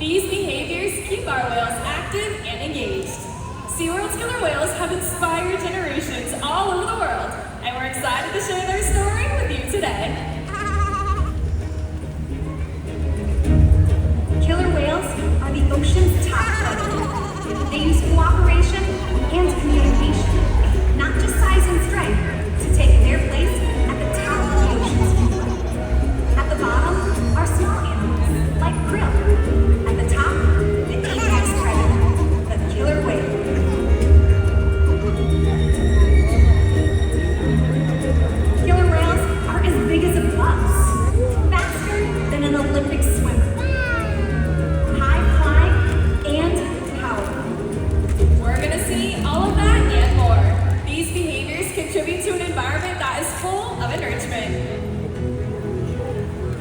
These behaviors keep our whales active and engaged. SeaWorld's killer whales have inspired generations all over the world, and we're excited to share their story with you today. Killer whales are the ocean's top predator. They use cooperation and communication, not just size and strength, to take their place at the top of the ocean's food. At the bottom are small animals, like krill. At the top, the apex predator, the killer whale. Killer whales are as big as a bus, faster than an Olympic swimmer. All of that and more. These behaviors contribute to an environment that is full of enrichment.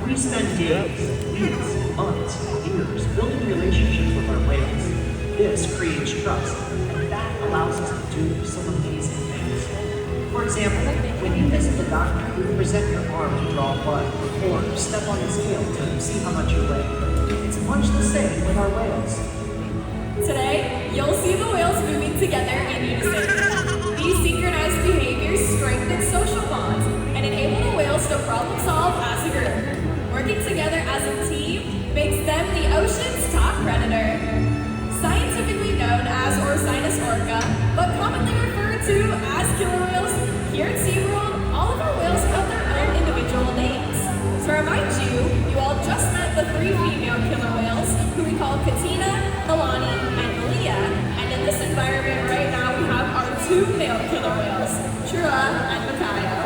We spend days, weeks, months, years building relationships with our whales. This creates trust, and that allows us to do some amazing things. For example, when you visit the doctor, you present your arm to draw blood, or step on the scale to see how much you weigh. It's much the same with our whales. Today, you'll see the whales moving together in unison. These synchronized behaviors strengthen social bonds and enable the whales to problem solve as a group. Working together as a team makes them the ocean's top predator. Scientifically known as Orca, but commonly referred to as killer whales, here at SeaWorld, all of our whales have their own individual names. To remind you, you all just met the 3 female killer whales, who we call Katina, Nalani, and Malia, and in this environment right now we have our 2 male killer whales, Trua and Makaio.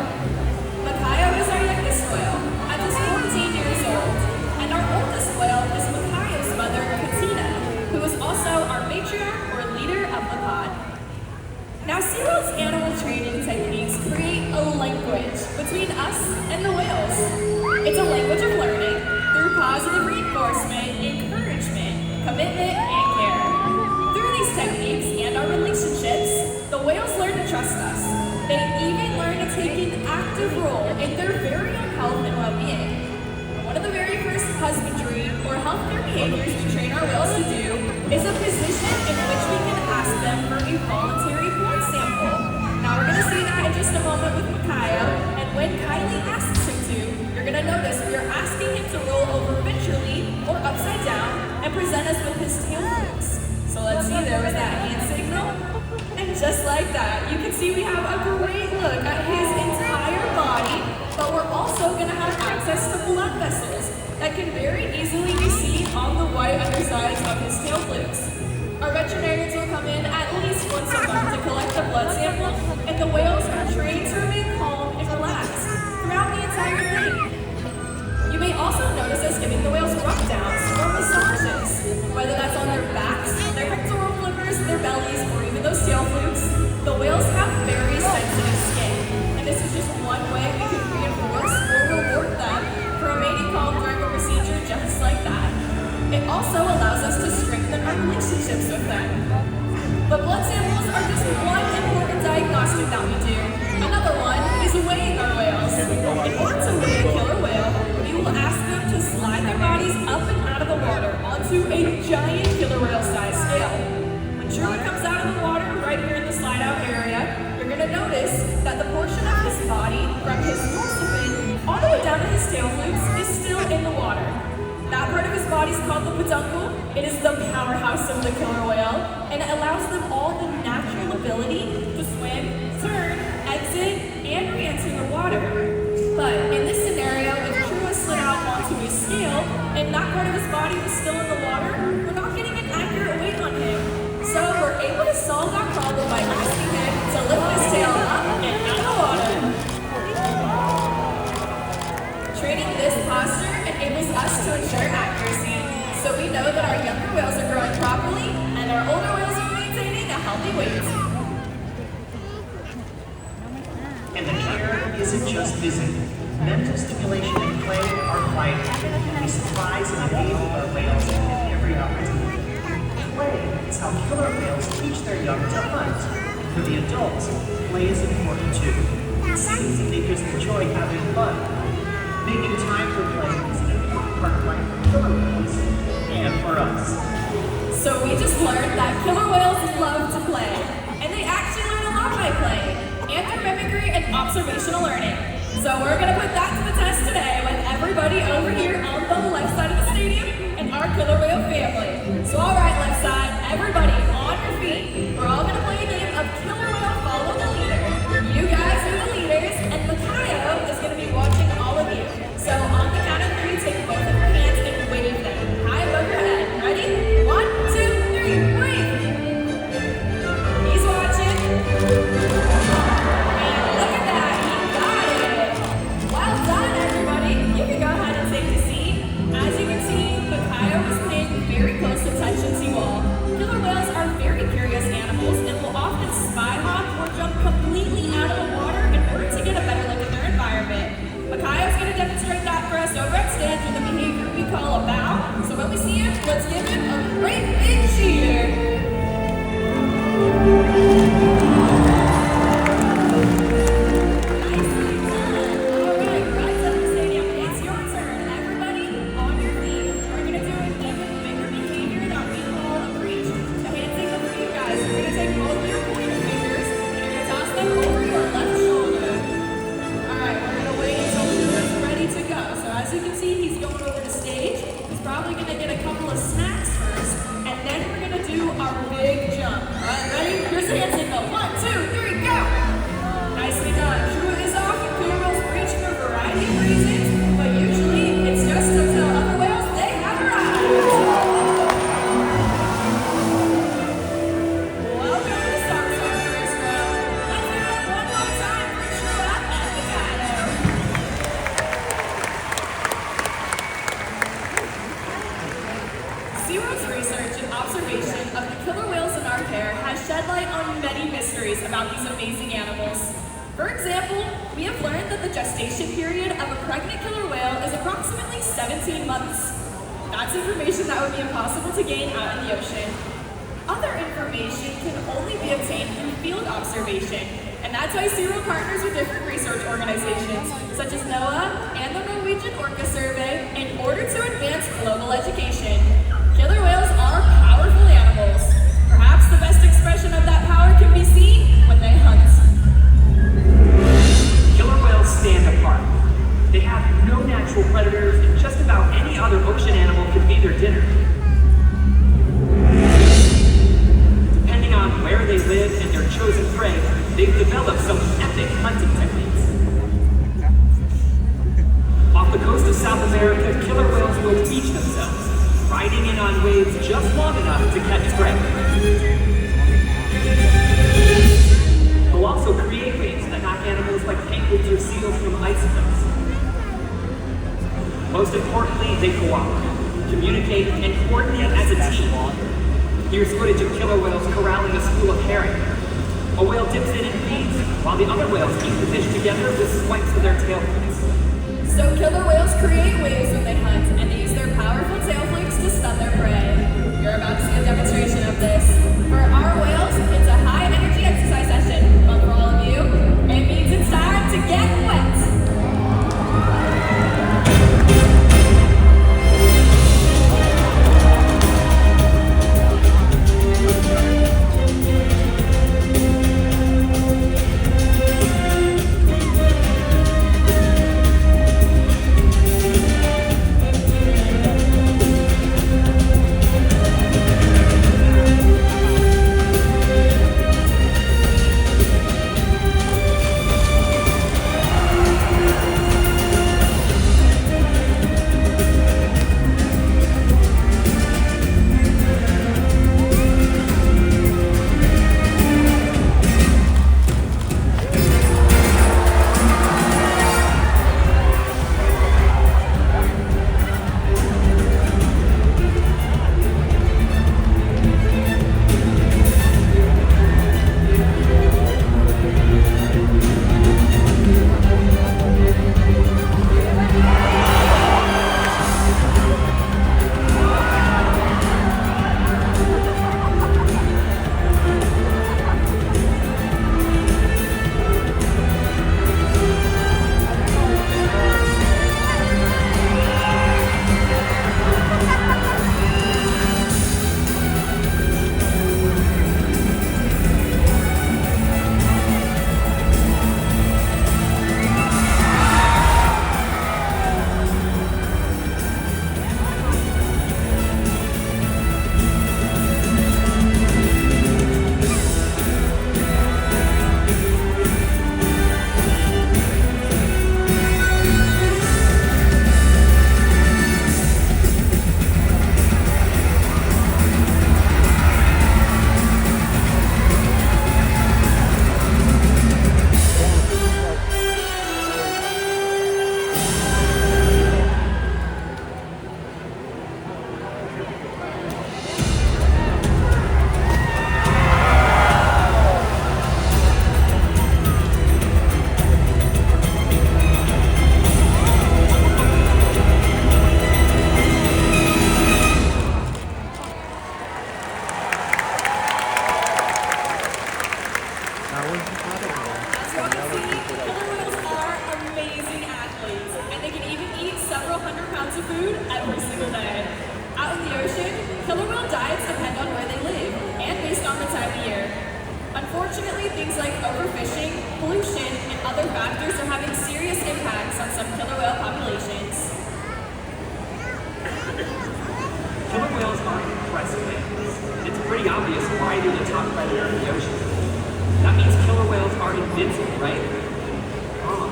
Makaio is our youngest whale, at just 14 years old, and our oldest whale is Makaio's mother, Katina, who is also our matriarch or leader of the pod. Now, SeaWorld's animal training techniques create a language between us and the whales. It's a language of learning through positive reinforcement, encouragement, commitment, and care. Through these techniques and our relationships, the whales learn to trust us. They even learn to take an active role in their very own health and well-being. One of the very first husbandry or healthcare behaviors we train our whales to do is a position in which we can ask them for a voluntary blood sample. Now we're going to see that in just a moment with Makaio, and when Kylie asks him to, you're going to notice we are asking him to roll over ventrally or upside down and present us with his tail flukes. So let's see, there was that hand signal. And just like that, you can see we have a great look at his entire body, but we're also going to have access to blood vessels that can very easily be seen on the white undersides of his tail flukes. Our veterinarians will come in at least once a month to collect the blood sample, and the whales are trained to remain calm and relaxed throughout the entire thing. You may also notice us giving the whales rub-downs or massages, whether that's on their backs, their pectoral flippers, their bellies, or even those tail flukes. The whales have very sensitive skin, and this is just one way we can reinforce or reward them for remaining calm during a procedure just like that. It also allows us to strengthen our relationships with them. But blood samples are just one important diagnostic that we do. Another one is weighing our whales. In order to weigh a killer whale, we will ask them to slide their bodies up and out of the water onto a giant killer whale size scale. When Trua comes out of the water right here in the slideout area, you're going to notice that the portion of his body from his dorsal fin all the way down to his tail flukes is still in the water. That part of his body is called the peduncle. It is the powerhouse of the killer whale, and it allows them all the natural ability to swim, turn, exit, and re-enter the water. But in this scenario, if Trua slid out onto his scale, and that part of his body was still in the water, we're not getting an accurate weight on him. So we're able to solve that problem by asking him to lift his tail up and out of the water. Training this posture enables us to ensure accuracy, so we know that our younger whales are growing properly and our older whales are maintaining a healthy weight. And the care isn't just physical. Mental stimulation and play are vital. We surprise and engage with our whales at every opportunity. Play is how killer whales teach their young to hunt. For the adults, play is important too. Seeing teenagers enjoy having fun. Making time for play is an important part of life for killer whales and for us. So we just learned that killer whales love to play, and they actually learn a lot by playing, and through mimicry and observational learning. So we're gonna put that to the test today with everybody over here on the left side of the stadium and our killer whale family. So all right, left side, everybody on your feet. We're all gonna play a game of killer whale follow the leader. You guys are the leaders, and Makaio is gonna be watching all of you. So on the count of 3, take both of your hands and wave them high above your head. Ready? 1, 2, 3, wave! He's watching. And look at that, he got it! Well done, everybody! You can go ahead and take a seat. As you can see, Makaio is paying very close attention to you all. Killer whales are very curious animals and will often spy hop or jump completely out of the water in order to get a better look at their environment. Makaio's going to demonstrate that for us over at stage with the behavior we call a bow. So when we see him, let's give him a great big cheer. Nicely done. All right, right side of the stadium, it's your turn. Everybody on your feet. We're going to do an even bigger behavior that we call a breach. The hand signal for you guys. You're going to take both your pointer fingers and you're going to toss them over your left shoulder. All right, we're going to wait until Trua's ready to go. So as you can see, he's going over to stage. He's probably going to get a couple of snacks first, and then we're going to do our big jump. All right, ready? Here's the hand signal. 1, 2, 3, go! Nicely done. Trua is off, and killer whales breach for a variety of reasons, but usually it's just to tell other whales they have arrived. Welcome to the start of our first round. Let's hear it one more time for Trua and Makaio. SeaWorld's research and observation of the killer whales in our care has shed light on many mysteries about these amazing animals. For example, we have learned that the gestation period of a pregnant killer whale is approximately 17 months. That's information that would be impossible to gain out in the ocean. Other information can only be obtained through field observation, and that's why SeaWorld partners with different research organizations, such as NOAA and the Norwegian Orca Survey, in order to advance global education. Killer whales are powerful animals. Perhaps the best expression of that power can be seen when they hunt. Killer whales stand apart. They have no natural predators, and just about any other ocean animal can be their dinner. Depending on where they live and their chosen prey, they've developed some epic hunting techniques. Off the coast of South America, killer whales will teach themselves, riding in on waves just long enough to catch prey. They'll also create waves that knock animals like penguins or seals from ice cliffs. Most importantly, they cooperate, communicate, and coordinate as a team. Here's footage of killer whales corralling a school of herring. A whale dips in and feeds, while the other whales keep the fish together with swipes of their tail flips. So killer whales create waves when they hunt, and they use their powerful tail flicks to stun their prey. You're about to see a demonstration of this. For our whales, it's a high-energy exercise session, but for all of you, it means it's time to get wet. why they're the top predator in the ocean. That means killer whales are invincible, right? Wrong.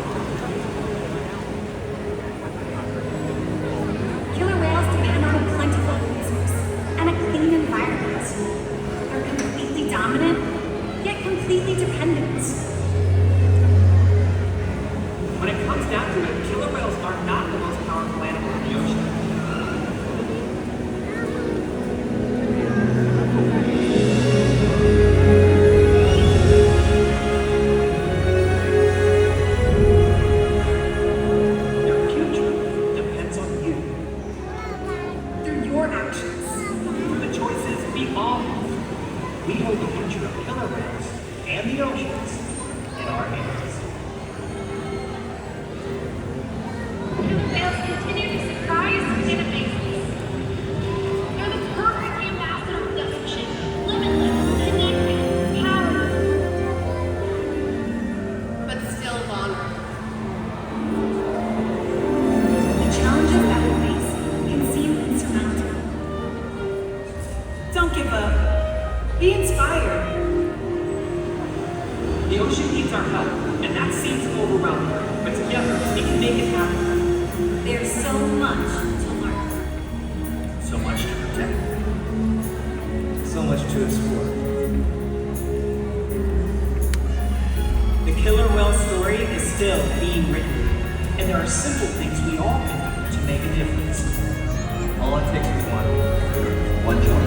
Killer whales depend on a plentiful resource and a clean environment. They're completely dominant, yet completely dependent. When it comes down to it, killer whales are not the most powerful animal in the ocean. Their future depends on you. Through your actions. Through the choices we all make, we hold the future of killer whales and the oceans in our hands. Killer whales continue to surprise and amaze us. They're the perfect ambassador of the ocean, limitless, connected, powerful, but still vulnerable. The challenges that we face can seem insurmountable. Don't give up. Be inspired. The ocean needs our help, and that seems overwhelming, but together we can make it happen. There's so much to learn. So much to protect. So much to explore. The killer whale story is still being written, and there are simple things we all can do to make a difference. All it takes is one choice.